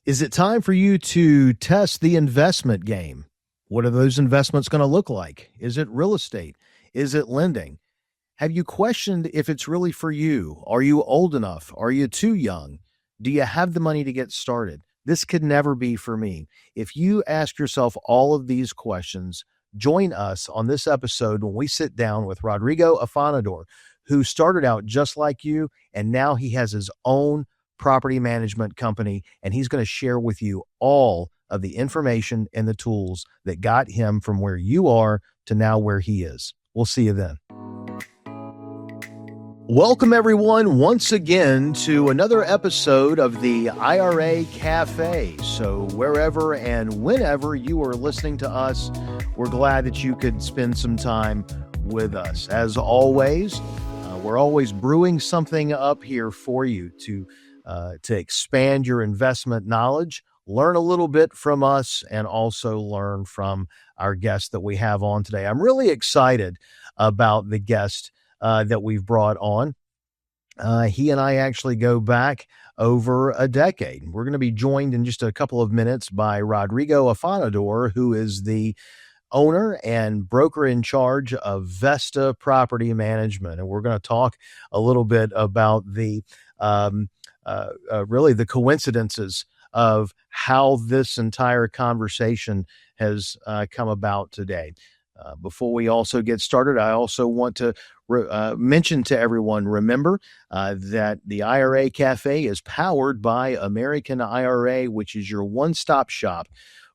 Is it time for you to test the investment game? What are those investments going to look like? Is it real estate? Is it lending? Have you questioned if it's really for you? Are you old enough? Are you too young? Do you have the money to get started? This could never be for me. If you ask yourself all of these questions, join us on this episode when we sit down with Rodrigo Afanador, who started out just like you, and now he has his own property management company, and he's going to share with you all of the information and the tools that got him from where you are to now where he is. We'll see you then. Welcome, everyone, once again to another episode of the IRA Cafe. So wherever and whenever you are listening to us, we're glad that you could spend some time with us. As always, we're always brewing something up here for you to expand your investment knowledge, learn a little bit from us, and also learn from our guest that we have on today. I'm really excited about the guest that we've brought on. He and I actually go back over a decade. We're going to be joined in just a couple of minutes by Rodrigo Afanador, who is the owner and broker in charge of Vesta Property Management. And we're going to talk a little bit about the really the coincidences of how this entire conversation has come about today. Before we also get started, I also want to mention to everyone, remember that the IRA Cafe is powered by American IRA, which is your one-stop shop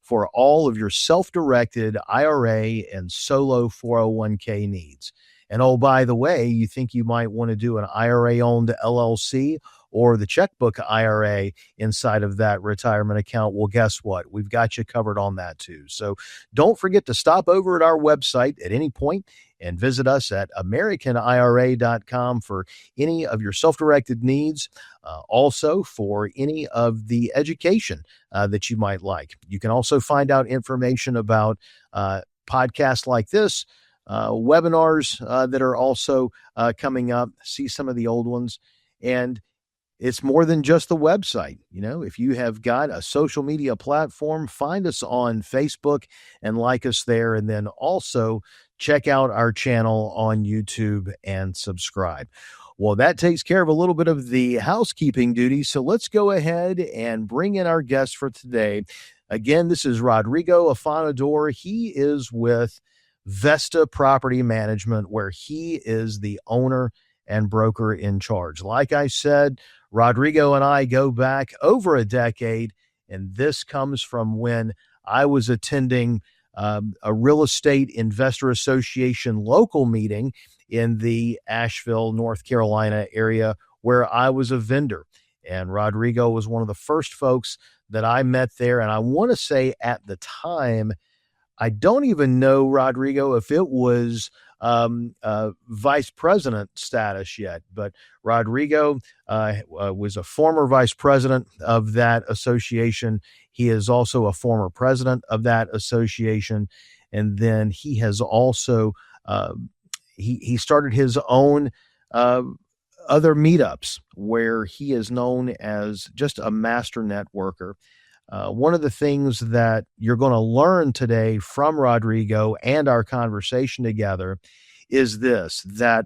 for all of your self-directed IRA and solo 401k needs. And oh, by the way, you think you might want to do an IRA-owned LLC or the checkbook IRA inside of that retirement account, well, guess what? We've got you covered on that too. So don't forget to stop over at our website at any point and visit us at AmericanIRA.com for any of your self-directed needs, also for any of the education that you might like. You can also find out information about podcasts like this, webinars that are also coming up, see some of the old ones, and it's more than just the website. You know, if you have got a social media platform, find us on Facebook and like us there. And then also check out our channel on YouTube and subscribe. Well, that takes care of a little bit of the housekeeping duties. So let's go ahead and bring in our guest for today. Again, this is Rodrigo Afanador. He is with Vesta Property Management, where he is the owner and broker in charge. Like I said, Rodrigo and I go back over a decade, and this comes from when I was attending a real estate investor association local meeting in the Asheville, North Carolina area where I was a vendor. And Rodrigo was one of the first folks that I met there. And I want to say at the time, I don't even know, Rodrigo, if it was vice president status yet, but Rodrigo was a former vice president of that association. He is also a former president of that association. And then he has also, he started his own other meetups where he is known as just a master networker. One of the things that you're going to learn today from Rodrigo and our conversation together is this, that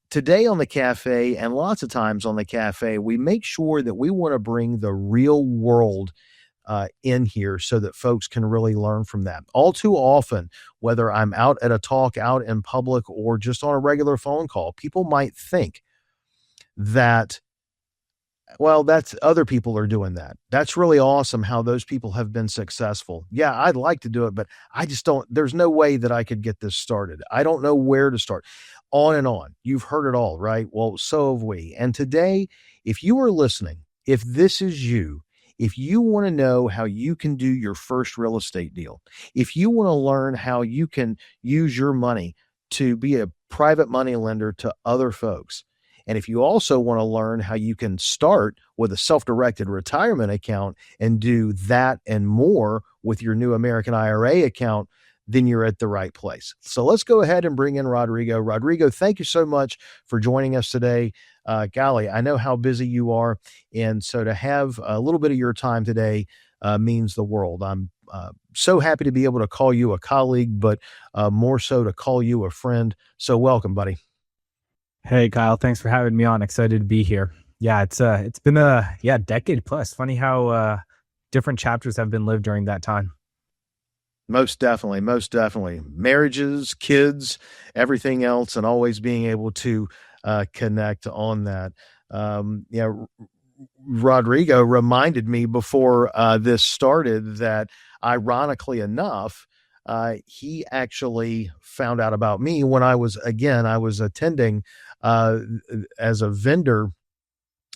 today on the cafe and lots of times on the cafe, we make sure that we want to bring the real world in here so that folks can really learn from that. All too often, whether I'm out at a talk, out in public, or just on a regular phone call, people might think that, well, that's other people are doing that. That's really awesome how those people have been successful. Yeah, I'd like to do it, but I just don't, there's no way that I could get this started. I don't know where to start. On and on. You've heard it all, right? Well, so have we. And today, if you are listening, if this is you, if you want to know how you can do your first real estate deal, if you want to learn how you can use your money to be a private money lender to other folks, and if you also want to learn how you can start with a self-directed retirement account and do that and more with your new American IRA account, then you're at the right place. So let's go ahead and bring in Rodrigo. Rodrigo, thank you so much for joining us today. Golly, I know how busy you are. And so to have a little bit of your time today means the world. I'm so happy to be able to call you a colleague, but more so to call you a friend. So welcome, buddy. Hey, Kyle, thanks for having me on. Excited to be here. Yeah, it's been a decade plus. Funny how different chapters have been lived during that time. Most definitely. Most definitely. Marriages, kids, everything else, and always being able to connect on that. Rodrigo reminded me before this started that, ironically enough, he actually found out about me when I was attending as a vendor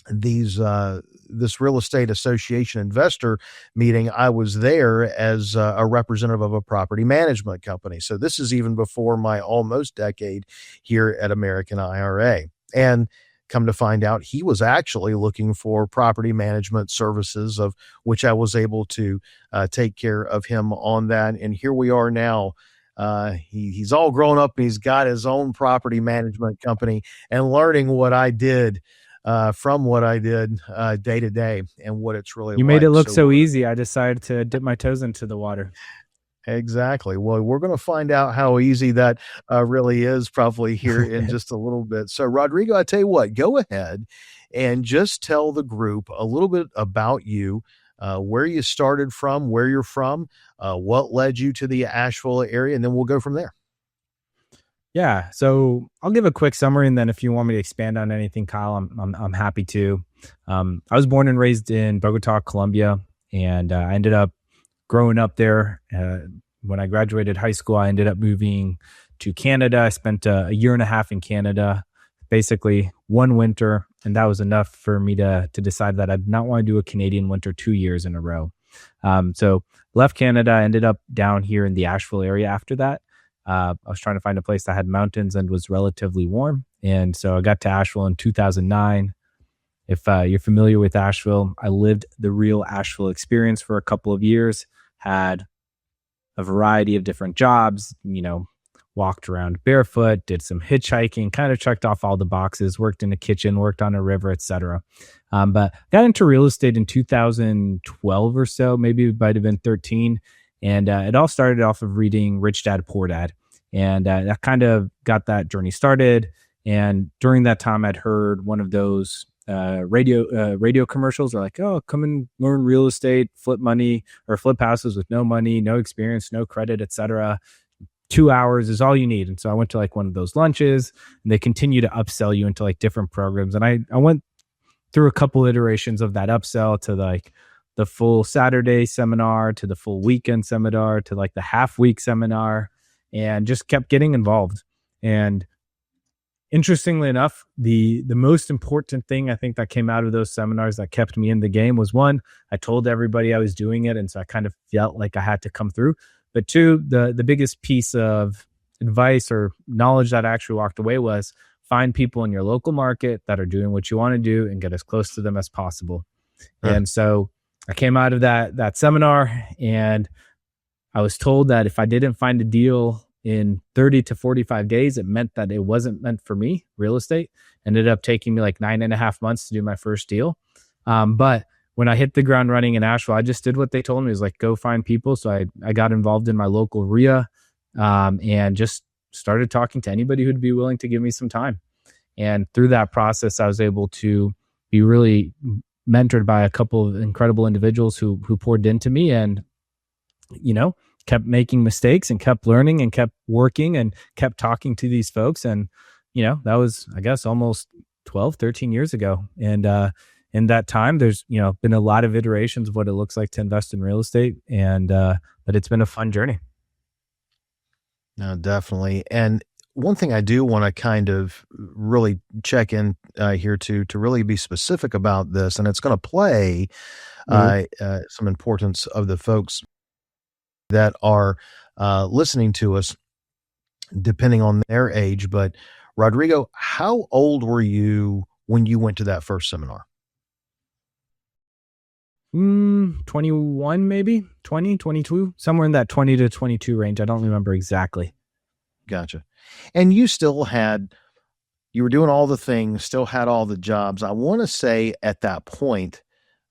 this real estate association investor meeting. I was there as a representative of a property management company. So this is even before my almost decade here at American IRA. And come to find out, he was actually looking for property management services, of which I was able to take care of him on that. And here we are now. He's all grown up. He's got his own property management company, and learning what I did from what I did day to day and what it's really like. You made it look so easy. I decided to dip my toes into the water. Exactly. Well, we're going to find out how easy that really is probably here in just a little bit. So, Rodrigo, I tell you what, go ahead and just tell the group a little bit about you, where you started from, where you're from, what led you to the Asheville area, and then we'll go from there. Yeah, so I'll give a quick summary, and then if you want me to expand on anything, Kyle, I'm happy to. I was born and raised in Bogota, Colombia, and I ended up growing up there. When I graduated high school, I ended up moving to Canada. I spent a year and a half in Canada, basically one winter, and that was enough for me to decide that I did not want to do a Canadian winter 2 years in a row. So left Canada, ended up down here in the Asheville area after that. I was trying to find a place that had mountains and was relatively warm. And so I got to Asheville in 2009. If you're familiar with Asheville, I lived the real Asheville experience for a couple of years, had a variety of different jobs, walked around barefoot, did some hitchhiking, kind of checked off all the boxes, worked in a kitchen, worked on a river, etc. But got into real estate in 2012 or so, maybe it might have been 13. And it all started off of reading Rich Dad, Poor Dad. And that kind of got that journey started. And during that time, I'd heard one of those radio commercials are like, oh, come and learn real estate, flip money or flip houses with no money, no experience, no credit, etc. 2 hours is all you need. And so I went to like one of those lunches, and they continue to upsell you into like different programs. And I went through a couple iterations of that upsell to like the full Saturday seminar, to the full weekend seminar, to like the half week seminar, and just kept getting involved. And interestingly enough, the most important thing I think that came out of those seminars that kept me in the game was, one, I told everybody I was doing it, and so I kind of felt like I had to come through. But two, the biggest piece of advice or knowledge that I actually walked away was, find people in your local market that are doing what you want to do and get as close to them as possible. Huh. And so I came out of that seminar, and I was told that if I didn't find a deal in 30 to 45 days, it meant that it wasn't meant for me. Real estate ended up taking me like 9.5 months to do my first deal. But when I hit the ground running in Asheville, I just did what they told me. It was like, go find people. So I got involved in my local RIA and just started talking to anybody who'd be willing to give me some time. And through that process, I was able to be really mentored by a couple of incredible individuals who poured into me, and, kept making mistakes and kept learning and kept working and kept talking to these folks. And, that was, I guess, almost 12, 13 years ago. And in that time, there's, been a lot of iterations of what it looks like to invest in real estate. And but it's been a fun journey. No, definitely. And one thing I do want to kind of really check in here to really be specific about this, and it's going to play some importance of the folks that are listening to us, depending on their age. But Rodrigo, how old were you when you went to that first seminar? 21, maybe 20, 22, somewhere in that 20 to 22 range. I don't remember exactly. Gotcha. And you were doing all the things, still had all the jobs. I want to say at that point,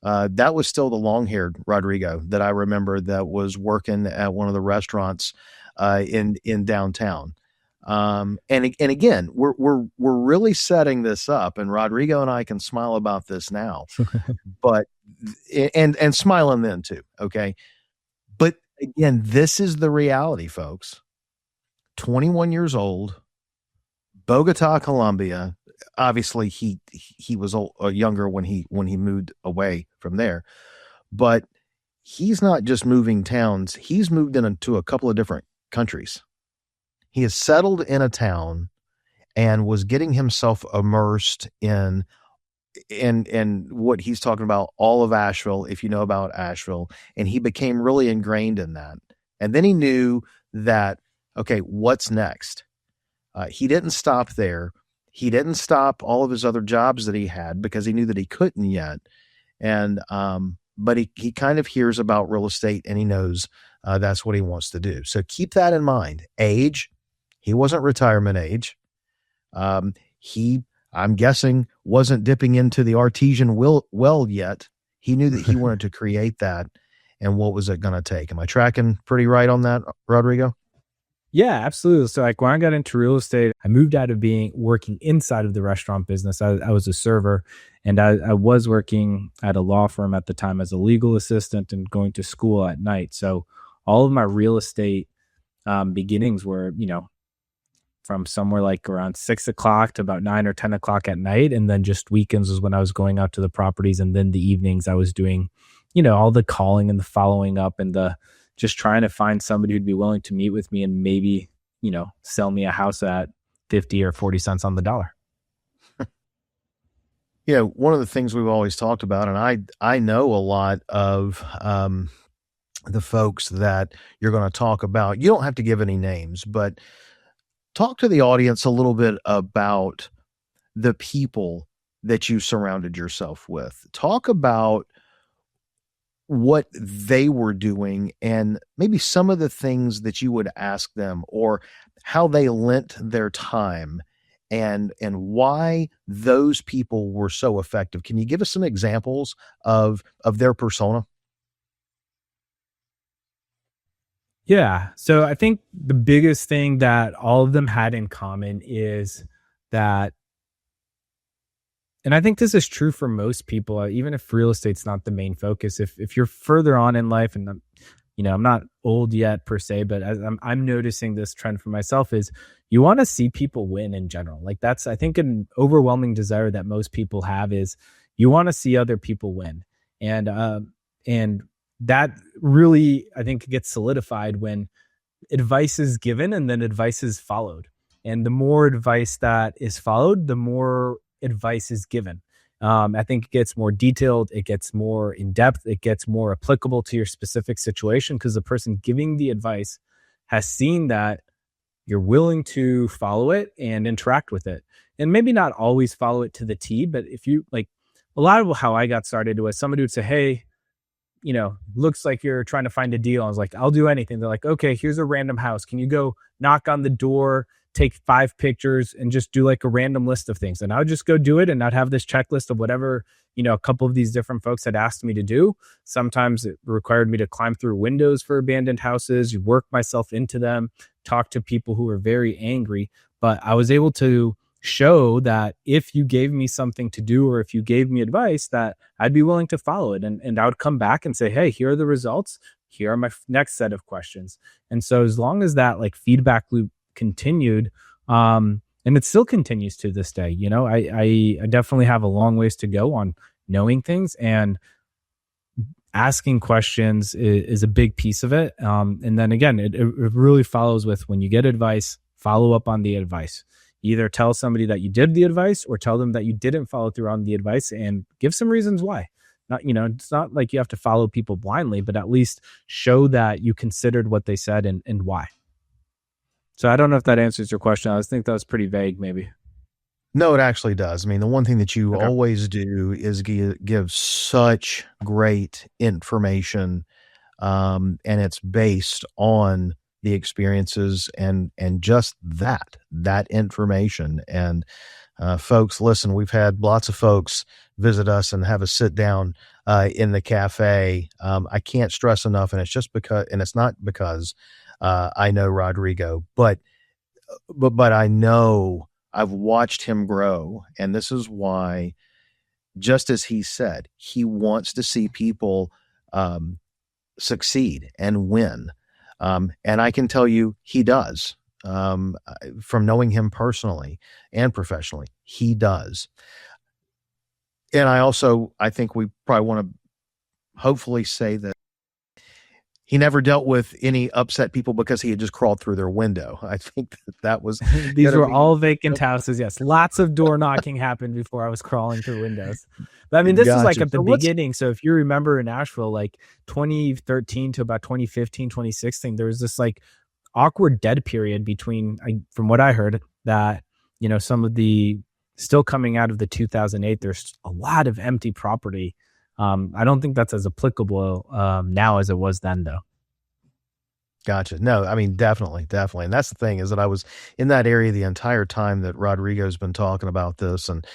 that was still the long-haired Rodrigo that I remember that was working at one of the restaurants in downtown. And again, we're really setting this up, and Rodrigo and I can smile about this now, but and smiling then too. Okay. But again, this is the reality, folks. 21 years old, Bogota, Colombia. Obviously he was younger when he moved away from there, but he's not just moving towns. He's moved into a couple of different countries. He is settled in a town and was getting himself immersed in what he's talking about, all of Asheville, if you know about Asheville. And he became really ingrained in that. And then he knew that, okay, what's next? He didn't stop there. He didn't stop all of his other jobs that he had because he knew that he couldn't yet. And, but he kind of hears about real estate and he knows that's what he wants to do. So keep that in mind. Age, he wasn't retirement age. I'm guessing, wasn't dipping into the artesian well yet. He knew that he wanted to create that. And what was it going to take? Am I tracking pretty right on that, Rodrigo? Yeah, absolutely. So like when I got into real estate, I moved out of working inside of the restaurant business. I was a server, and I was working at a law firm at the time as a legal assistant and going to school at night. So all of my real estate beginnings were, from somewhere like around 6 o'clock to about 9 or 10 o'clock at night. And then just weekends was when I was going out to the properties. And then the evenings I was doing, all the calling and the following up and the just trying to find somebody who'd be willing to meet with me and maybe, sell me a house at 50 or 40 cents on the dollar. Yeah. One of the things we've always talked about, and I know a lot of the folks that you're going to talk about. You don't have to give any names, but talk to the audience a little bit about the people that you surrounded yourself with. Talk about what they were doing and maybe some of the things that you would ask them, or how they lent their time and why those people were so effective. Can you give us some examples of their persona? Yeah. So I think the biggest thing that all of them had in common is that, and I think this is true for most people, even if real estate's not the main focus, if you're further on in life, and I'm not old yet per se, but as I'm noticing this trend for myself, is you want to see people win in general. Like that's, I think, an overwhelming desire that most people have is you want to see other people win. And that really, I think, gets solidified when advice is given and then advice is followed. And the more advice that is followed, the more advice is given. I think it gets more detailed, it gets more in depth, it gets more applicable to your specific situation because the person giving the advice has seen that you're willing to follow it and interact with it. And maybe not always follow it to the T, but if you like, a lot of how I got started was somebody would say, hey, looks like you're trying to find a deal. I was like, I'll do anything. They're like, okay, here's a random house. Can you go knock on the door, take 5 pictures and just do like a random list of things? And I would just go do it. And I'd have this checklist of whatever, a couple of these different folks had asked me to do. Sometimes it required me to climb through windows for abandoned houses, work myself into them, talk to people who were very angry. But I was able to show that if you gave me something to do, or if you gave me advice, that I'd be willing to follow it. And I would come back and say, hey, here are the results. Here are my next set of questions. And so as long as that like feedback loop continued, and it still continues to this day, I definitely have a long ways to go on knowing things, and asking questions is a big piece of it. And then again, it really follows with when you get advice, follow up on the advice. Either tell somebody that you did the advice or tell them that you didn't follow through on the advice and give some reasons why. Not, it's not like you have to follow people blindly, but at least show that you considered what they said and why. So I don't know if that answers your question. I think that was pretty vague, maybe. No, it actually does. I mean, the one thing that you Okay. always do is give such great information, and it's based on the experiences and just that information. And folks, listen, we've had lots of folks visit us and have a sit down in the cafe. I can't stress enough, and it's not because I know Rodrigo, but I know I've watched him grow, and this is why, just as he said, he wants to see people succeed and win. And I can tell you he does. From knowing him personally and professionally, he does. And I think we probably want to hopefully say that he never dealt with any upset people because he had just crawled through their window. I think that was These were all vacant houses. Yes. Lots of door knocking happened before I was crawling through windows. But I mean, this is like at the beginning. So if you remember in Asheville, like 2013 to about 2015, 2016, there was this like awkward dead period between, from what I heard, that, you know, some of the still coming out of the 2008, there's a lot of empty property. I don't think that's as applicable now as it was then, though. Gotcha. No, I mean, definitely. And that's the thing, is that I was in that area the entire time that Rodrigo's been talking about this, and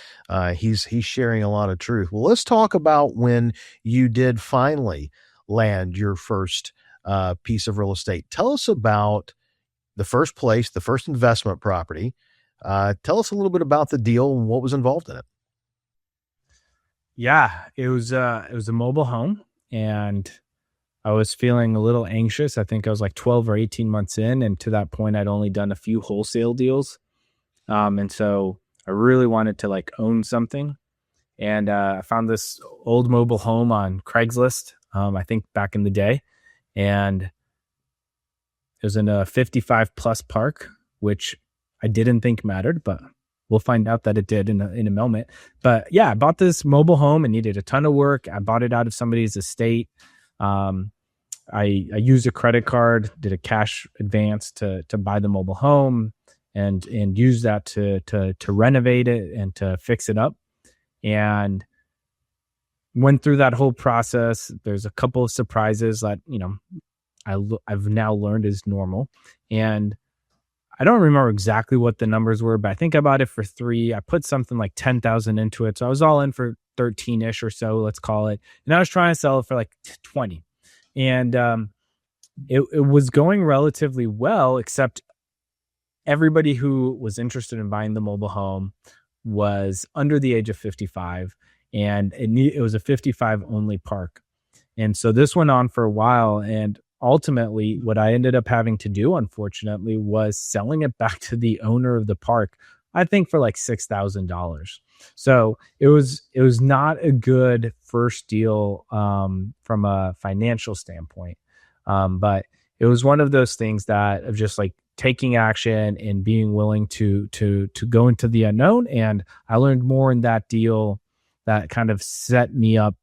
he's sharing a lot of truth. Well, let's talk about when you did finally land your first piece of real estate. Tell us about the first investment property. Tell us a little bit about the deal and what was involved in it. Yeah, it was a mobile home, and I was feeling a little anxious. I think I was like 12 or 18 months in, and to that point, I'd only done a few wholesale deals. And so I really wanted to like own something. And I found this old mobile home on Craigslist, I think back in the day. And it was in a 55 plus park, which I didn't think mattered, but we'll find out that it did in a moment. But yeah, I bought this mobile home and needed a ton of work. I bought it out of somebody's estate. I used a credit card, did a cash advance to buy the mobile home, and use that to renovate it and to fix it up. And went through that whole process. There's a couple of surprises that, you know, I've now learned is normal. And I don't remember exactly what the numbers were, but I think I bought it for $3,000. I put something like 10,000 into it. So I was all in for 13-ish or so, let's call it. And I was trying to sell it for like 20. And it was going relatively well, except everybody who was interested in buying the mobile home was under the age of 55, and it was a 55 only park. And so this went on for a while, and ultimately what I ended up having to do, unfortunately, was selling it back to the owner of the park, I think for like $6,000. So it was not a good first deal from a financial standpoint. But it was one of those things that of just like taking action and being willing to go into the unknown. And I learned more in that deal that kind of set me up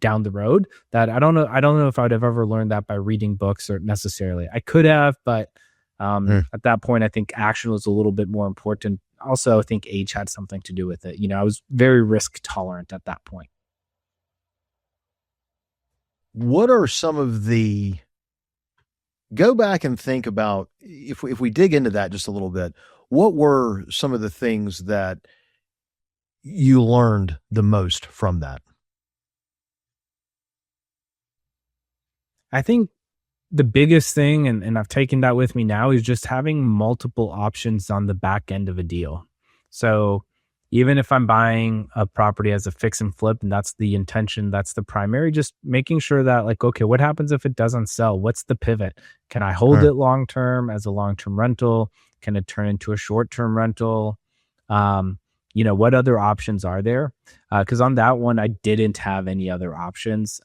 down the road that I don't know if I would have ever learned that by reading books or necessarily. I could have, but at that point, I think action was a little bit more important. Also, I think age had something to do with it. You know, I was very risk tolerant at that point. What are some of the, go back and think about, if we dig into that just a little bit, what were some of the things that you learned the most from that? I think the biggest thing, and I've taken that with me now, is just having multiple options on the back end of a deal. So even if I'm buying a property as a fix and flip, and that's the intention, that's the primary, just making sure that like, okay, what happens if it doesn't sell? What's the pivot? Can I hold it long-term as a long-term rental? Can it turn into a short-term rental? You know, what other options are there? Because on that one, I didn't have any other options.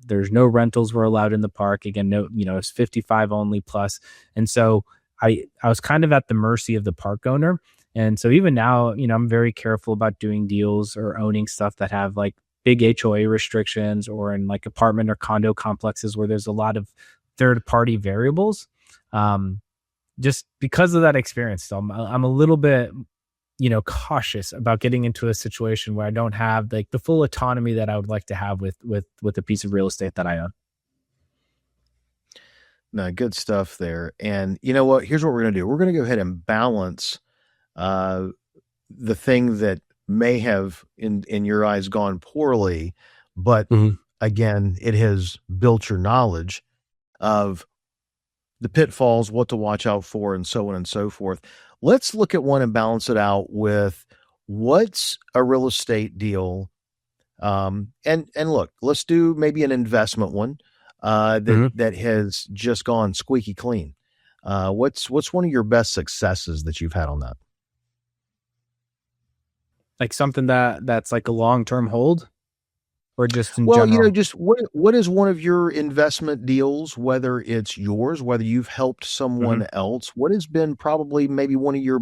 There's no rentals were allowed in the park. Again, no, you know, it's 55 only plus. And so I was kind of at the mercy of the park owner. And so even now, you know, I'm very careful about doing deals or owning stuff that have like big HOA restrictions, or in like apartment or condo complexes where there's a lot of third-party variables. Just because of that experience. So I'm a little bit cautious about getting into a situation where I don't have like the full autonomy that I would like to have with a piece of real estate that I own. No, good stuff there. And you know what? Here's what we're going to do. We're going to go ahead and balance uh, the thing that may have in your eyes gone poorly, but Mhm. again, it has built your knowledge of the pitfalls, what to watch out for, and so on and so forth. Let's look at one and balance it out with what's a real estate deal. And look, let's do maybe an investment one that has just gone squeaky clean. What's one of your best successes that you've had on that? Like something that's like a long-term hold, or just in Well, general? just what is one of your investment deals, whether it's yours, whether you've helped someone else, what has been probably maybe one of your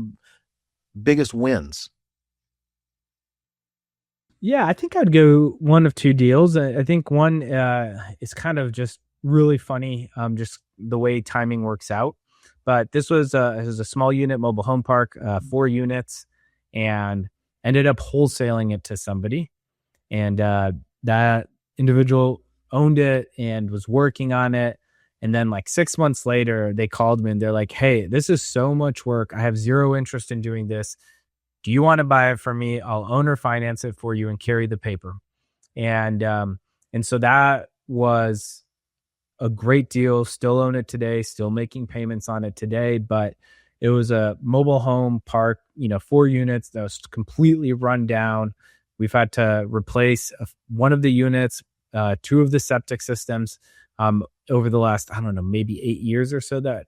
biggest wins? Yeah, I think I'd go one of two deals. I think one is kind of just really funny, just the way timing works out. But it was a small unit mobile home park, 4 units, and ended up wholesaling it to somebody. And that individual owned it and was working on it. And then like 6 months later, they called me and they're like, "Hey, this is so much work. I have zero interest in doing this. Do you want to buy it from me? I'll owner finance it for you and carry the paper." And so that was a great deal. Still own it today, still making payments on it today. But it was a mobile home park, 4 units that was completely run down. We've had to replace one of the units, 2 of the septic systems over the last, I don't know, maybe 8 years or so that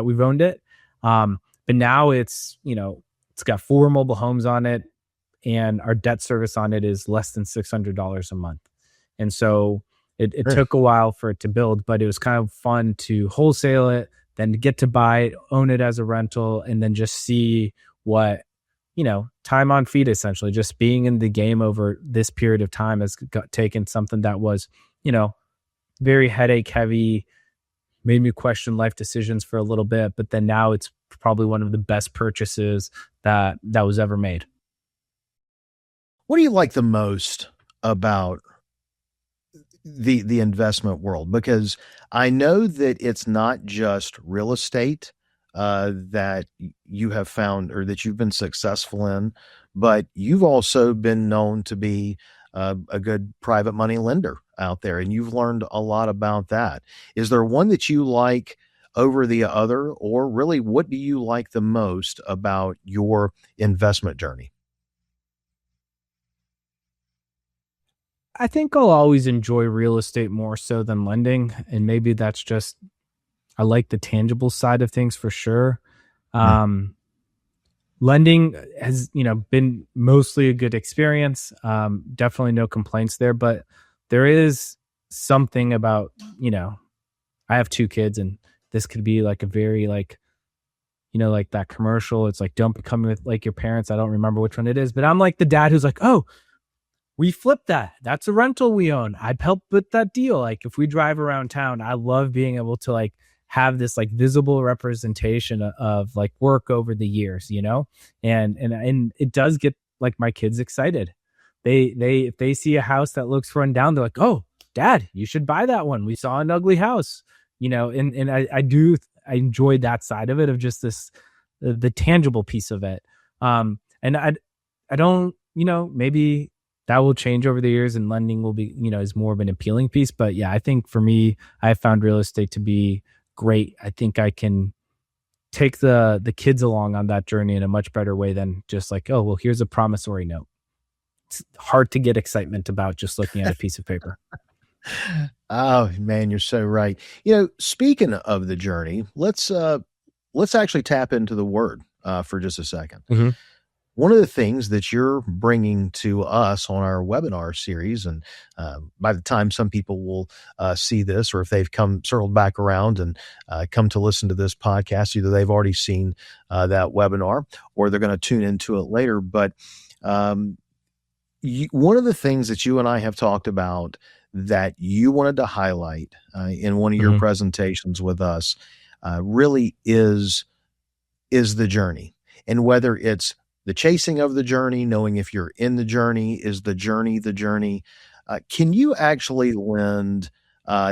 we've owned it. But now it's got 4 mobile homes on it, and our debt service on it is less than $600 a month. And so it took a while for it to build, but it was kind of fun to wholesale it, then to get to buy it, own it as a rental, and then just see what, time on feet, essentially just being in the game over this period of time has taken something that was, very headache heavy, made me question life decisions for a little bit, but then now it's probably one of the best purchases that was ever made. What do you like the most about the investment world? Because I know that it's not just real estate that you have found or that you've been successful in, but you've also been known to be a good private money lender out there, and you've learned a lot about that. Is there one that you like over the other, or really what do you like the most about your investment journey? I think I'll always enjoy real estate more so than lending. And maybe that's just, I like the tangible side of things for sure. Lending has, been mostly a good experience. Definitely no complaints there, but there is something about, I have 2 kids, and this could be like a very like that commercial. It's like, don't become with like your parents. I don't remember which one it is, but I'm like the dad who's like, "Oh, we flipped that. That's a rental we own. I'd help with that deal." Like if we drive around town, I love being able to like have this like visible representation of like work over the years, and it does get like my kids excited. They if they see a house that looks run down, they're like, "Oh, Dad, you should buy that one. We saw an ugly house," and I enjoy that side of it, of just this the tangible piece of it. And I don't, maybe that will change over the years, and lending will be, is more of an appealing piece. But yeah, I think for me, I found real estate to be great. I think I can take the kids along on that journey in a much better way than just like, "Oh, well, here's a promissory note." It's hard to get excitement about just looking at a piece of paper. Oh man, you're so right. Speaking of the journey, let's actually tap into the word for just a second. One of the things that you're bringing to us on our webinar series, and by the time some people will see this, or if they've circled back around and come to listen to this podcast, either they've already seen that webinar or they're going to tune into it later. But one of the things that you and I have talked about that you wanted to highlight in one of your presentations with us really is the journey. And whether it's the chasing of the journey, knowing if you're in the journey, is the journey the journey. Can you actually lend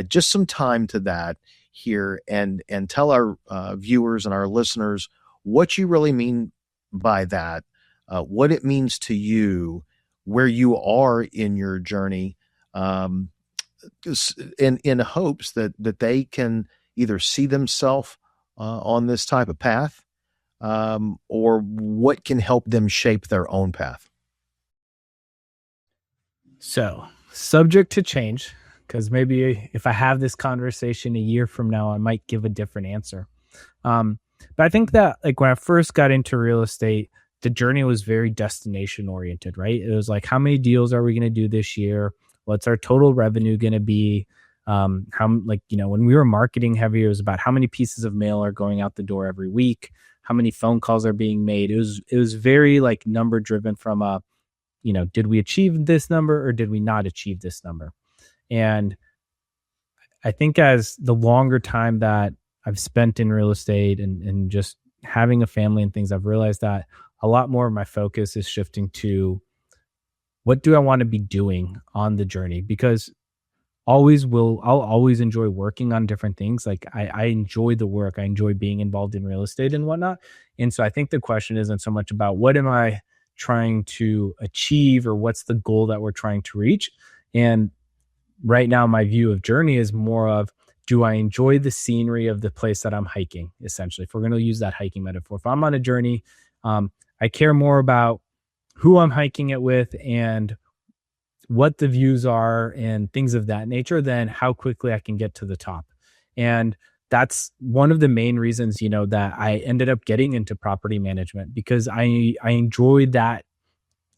just some time to that here and tell our viewers and our listeners what you really mean by that, what it means to you, where you are in your journey, um, in hopes that they can either see themselves on this type of path, or what can help them shape their own path? So, subject to change, because maybe if I have this conversation a year from now, I might give a different answer. But I think that like when I first got into real estate, the journey was very destination oriented, right? It was like, how many deals are we going to do this year? What's our total revenue going to be? How, like, when we were marketing heavy, it was about how many pieces of mail are going out the door every week, how many phone calls are being made. It was very like number driven from did we achieve this number or did we not achieve this number? And I think as the longer time that I've spent in real estate and just having a family and things, I've realized that a lot more of my focus is shifting to what do I want to be doing on the journey? Because I'll always enjoy working on different things. Like I enjoy the work. I enjoy being involved in real estate and whatnot. And so I think the question isn't so much about what am I trying to achieve or what's the goal that we're trying to reach. And right now, my view of journey is more of, do I enjoy the scenery of the place that I'm hiking? Essentially, if we're going to use that hiking metaphor, if I'm on a journey, I care more about who I'm hiking it with and what the views are and things of that nature than how quickly I can get to the top. And that's one of the main reasons, that I ended up getting into property management, because I enjoyed that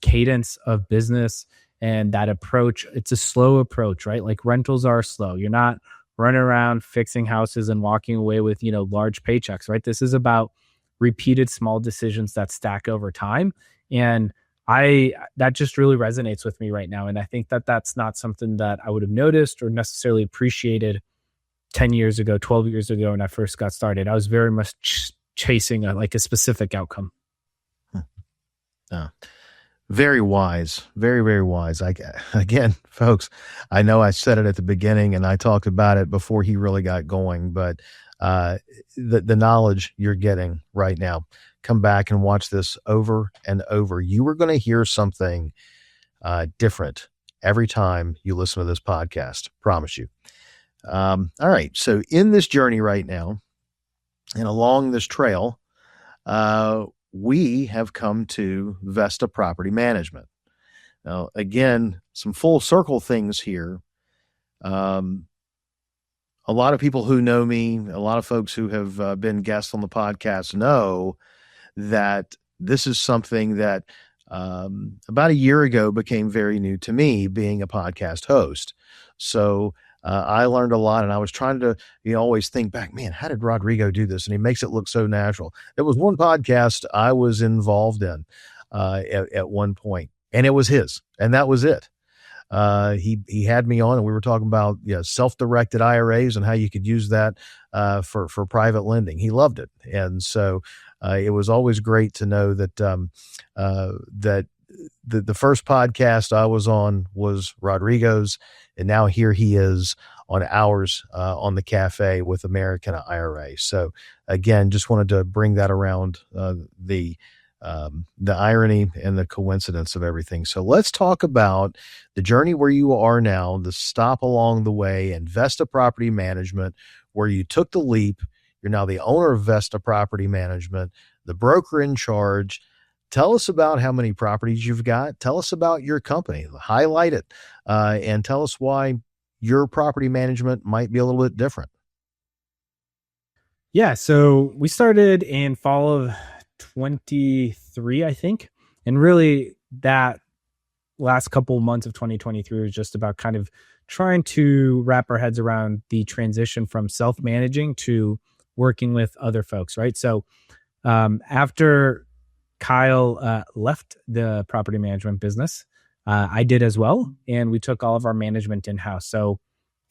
cadence of business and that approach. It's a slow approach, right? Like rentals are slow. You're not running around fixing houses and walking away with, large paychecks, right? This is about repeated small decisions that stack over time. And that just really resonates with me right now. And I think that that's not something that I would have noticed or necessarily appreciated 10 years ago, 12 years ago when I first got started. I was very much chasing a specific outcome. Very wise, very, very wise. Again, folks, I know I said it at the beginning and I talked about it before he really got going, but the knowledge you're getting right now, come back and watch this over and over. You are going to hear something different every time you listen to this podcast. Promise you. All right. So in this journey right now and along this trail, we have come to Vesta Property Management. Now, again, some full circle things here. A lot of people who know me, a lot of folks who have been guests on the podcast know that this is something that about a year ago became very new to me, being a podcast host. So I learned a lot, and I was trying to always think back, man, how did Rodrigo do this? And he makes it look so natural. There was one podcast I was involved in at one point, and it was his, and that was it. He had me on and we were talking about self-directed IRAs and how you could use that for private lending. He loved it. And so it was always great to know that that the first podcast I was on was Rodrigo's, and now here he is on ours on the cafe with American IRA. So again, just wanted to bring that around the irony and the coincidence of everything. So let's talk about the journey where you are now, the stop along the way, and Vesta Property Management, where you took the leap. You're now the owner of Vesta Property Management, the broker in charge. Tell us about how many properties you've got. Tell us about your company. Highlight it, and tell us why your property management might be a little bit different. Yeah, so we started in fall of 23, I think. And really that last couple months of 2023 was just about kind of trying to wrap our heads around the transition from self-managing to working with other folks, right? So after Kyle left the property management business, I did as well. And we took all of our management in-house. So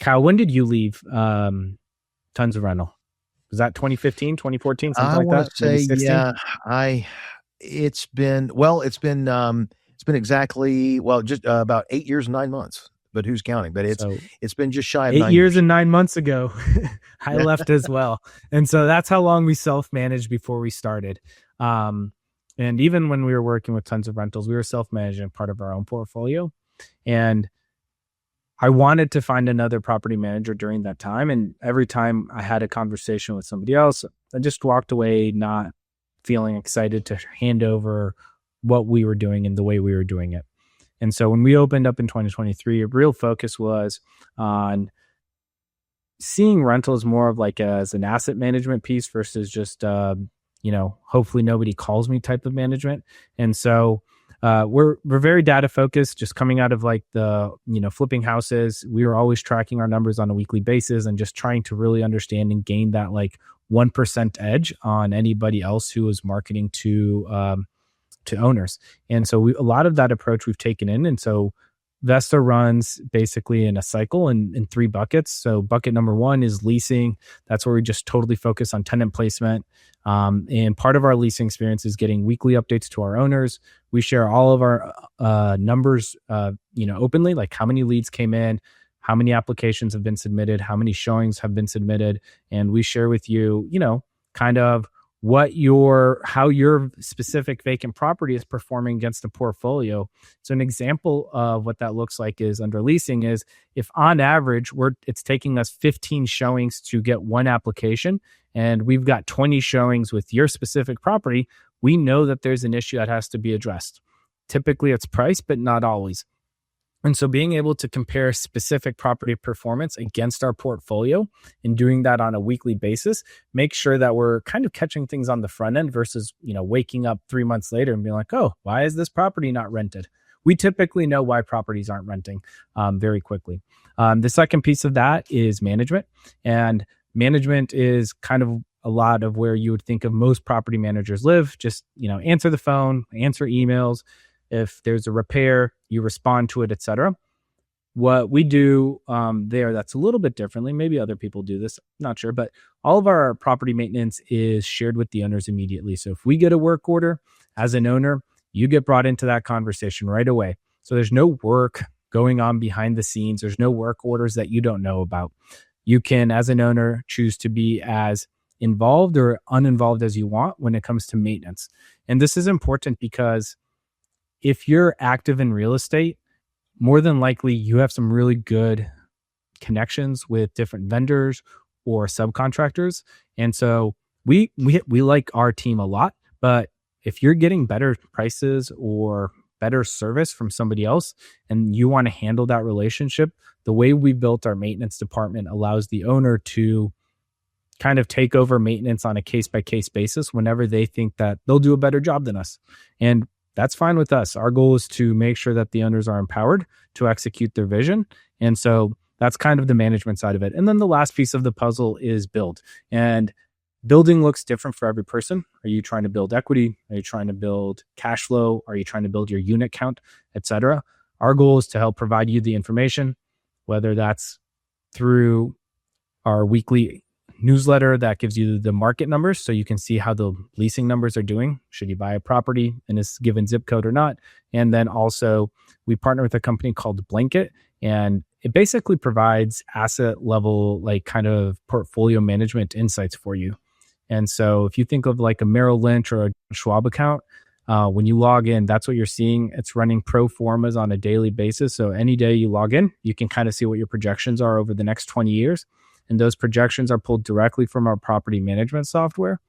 Kyle, when did you leave Tons of Rental? Was that 2015, 2014, something like that? I want to say, yeah, It's been exactly, just about 8 years and 9 months, but who's counting? But it's been just shy of 8 9 years years. and 9 months ago, I left as well. And so that's how long we self-managed before we started. And even when we were working with tons of rentals, we were self-managing part of our own portfolio. And I wanted to find another property manager during that time. And every time I had a conversation with somebody else, I just walked away not feeling excited to hand over what we were doing and the way we were doing it. And so when we opened up in 2023, a real focus was on seeing rentals more of like as an asset management piece versus just, hopefully nobody calls me type of management. And so we're very data focused, just coming out of like the, flipping houses. We were always tracking our numbers on a weekly basis and just trying to really understand and gain that like 1% edge on anybody else who was marketing to owners. And so a lot of that approach we've taken in. And so Vesta runs basically in a cycle in 3 buckets. So bucket number 1 is leasing. That's where we just totally focus on tenant placement. And part of our leasing experience is getting weekly updates to our owners. We share all of our numbers, openly, like how many leads came in, how many applications have been submitted, how many showings have been submitted. And we share with you, kind of how your specific vacant property is performing against the portfolio. So an example of what that looks like is under leasing is if on average it's taking us 15 showings to get 1 application and we've got 20 showings with your specific property, we know that there's an issue that has to be addressed. Typically it's price, but not always. And so being able to compare specific property performance against our portfolio and doing that on a weekly basis, make sure that we're kind of catching things on the front end versus, waking up 3 months later and being like, oh, why is this property not rented? We typically know why properties aren't renting very quickly. The second piece of that is management. And management is kind of a lot of where you would think of most property managers live. Just, answer the phone, answer emails. If there's a repair, you respond to it, etc. What we do there that's a little bit differently, maybe other people do this, not sure, but all of our property maintenance is shared with the owners immediately. So if we get a work order as an owner, you get brought into that conversation right away. So there's no work going on behind the scenes. There's no work orders that you don't know about. You can, as an owner, choose to be as involved or uninvolved as you want when it comes to maintenance. And this is important because if you're active in real estate, more than likely you have some really good connections with different vendors or subcontractors. And so we like our team a lot, but if you're getting better prices or better service from somebody else and you want to handle that relationship, the way we built our maintenance department allows the owner to kind of take over maintenance on a case-by-case basis whenever they think that they'll do a better job than us. And that's fine with us. Our goal is to make sure that the owners are empowered to execute their vision. And so that's kind of the management side of it. And then the last piece of the puzzle is build. And building looks different for every person. Are you trying to build equity? Are you trying to build cash flow? Are you trying to build your unit count, etc.? Our goal is to help provide you the information, whether that's through our weekly newsletter that gives you the market numbers so you can see how the leasing numbers are doing. Should you buy a property in this given zip code or not? And then also we partner with a company called Blanket, and it basically provides asset level, like kind of portfolio management insights for you. And so if you think of like a Merrill Lynch or a Schwab account, when you log in, that's what you're seeing. It's running pro formas on a daily basis. So any day you log in, you can kind of see what your projections are over the next 20 years. And those projections are pulled directly from our property management software.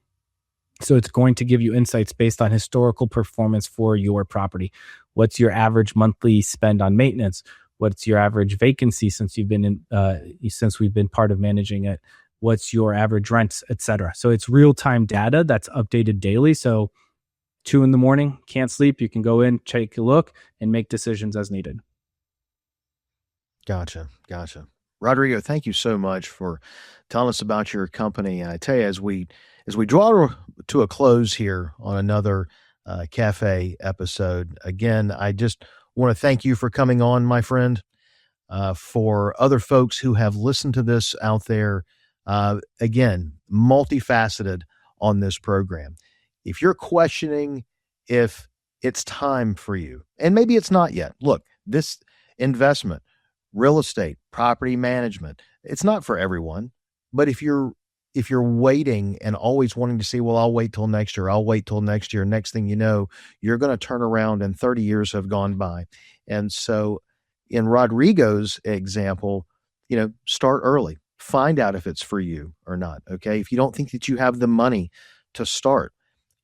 So it's going to give you insights based on historical performance for your property. What's your average monthly spend on maintenance? What's your average vacancy since we've been part of managing it? What's your average rents, et cetera? So it's real-time data that's updated daily. So 2 a.m, can't sleep, you can go in, take a look, and make decisions as needed. Gotcha. Rodrigo, thank you so much for telling us about your company. And I tell you, as we draw to a close here on another Cafe episode, again, I just want to thank you for coming on, my friend. For other folks who have listened to this out there, again, multifaceted on this program. If you're questioning if it's time for you. And maybe it's not yet. Look, this investment, real estate, property management, it's not for everyone. But if you're waiting and always wanting to see, well, I'll wait till next year, next thing you know, you're going to turn around and 30 years have gone by. And so in Rodrigo's example, start early, find out if it's for you or not. Okay. If you don't think that you have the money to start,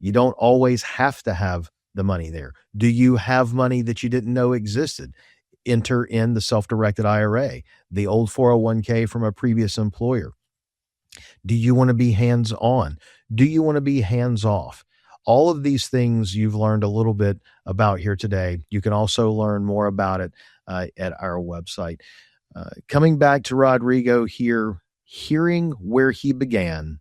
you don't always have to have the money there. Do you have money that you didn't know existed? Enter in the self-directed IRA, the old 401k from a previous employer. Do you want to be hands-on? Do you want to be hands-off? All of these things you've learned a little bit about here today. You can also learn more about it at our website. Coming back to Rodrigo here, hearing where he began,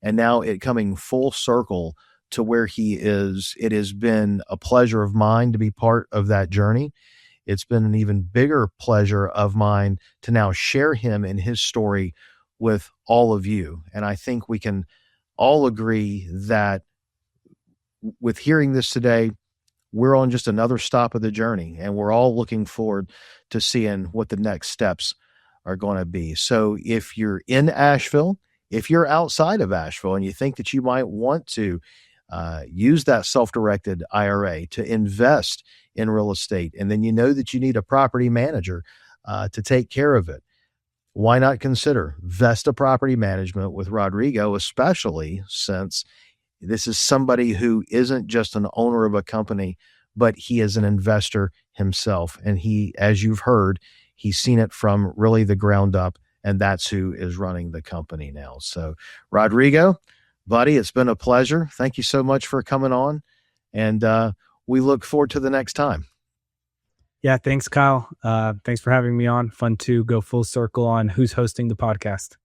and now it coming full circle to where he is, it has been a pleasure of mine to be part of that journey. It's been an even bigger pleasure of mine to now share him and his story with all of you. And I think we can all agree that with hearing this today, we're on just another stop of the journey, and we're all looking forward to seeing what the next steps are going to be. So if you're in Asheville, if you're outside of Asheville and you think that you might want to use that self-directed IRA to invest in real estate, and then you know that you need a property manager to take care of it, why not consider Vesta Property Management with Rodrigo, especially since this is somebody who isn't just an owner of a company, but he is an investor himself. And he, as you've heard, he's seen it from really the ground up, and that's who is running the company now. So Rodrigo, buddy, it's been a pleasure. Thank you so much for coming on, and we look forward to the next time. Yeah, thanks, Kyle. Thanks for having me on. Fun to go full circle on who's hosting the podcast.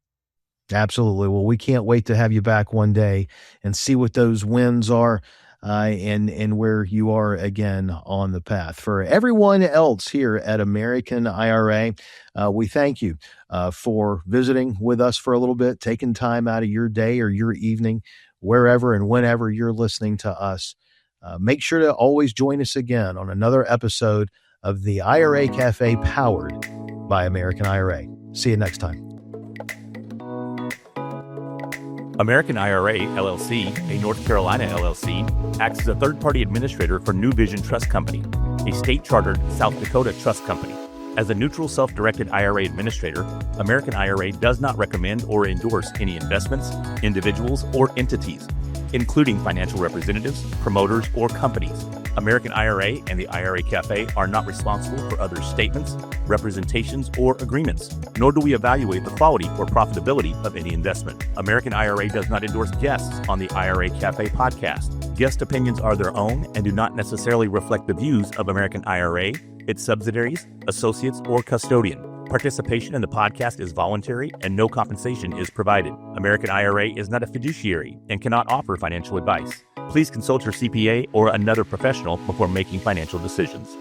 Absolutely. Well, we can't wait to have you back one day and see what those wins are and where you are again on the path. For everyone else here at American IRA, we thank you for visiting with us for a little bit, taking time out of your day or your evening, wherever and whenever you're listening to us. Make sure to always join us again on another episode of the IRA Cafe powered by American IRA. See you next time. American IRA, LLC, a North Carolina LLC, acts as a third-party administrator for New Vision Trust Company, a state-chartered South Dakota trust company. As a neutral self-directed IRA administrator, American IRA does not recommend or endorse any investments, individuals, or entities, including financial representatives, promoters, or companies. American IRA and the IRA Cafe are not responsible for other statements, representations, or agreements, nor do we evaluate the quality or profitability of any investment. American IRA does not endorse guests on the IRA Cafe podcast. Guest opinions are their own and do not necessarily reflect the views of American IRA, its subsidiaries, associates, or custodian. Participation in the podcast is voluntary and no compensation is provided. American IRA is not a fiduciary and cannot offer financial advice. Please consult your CPA or another professional before making financial decisions.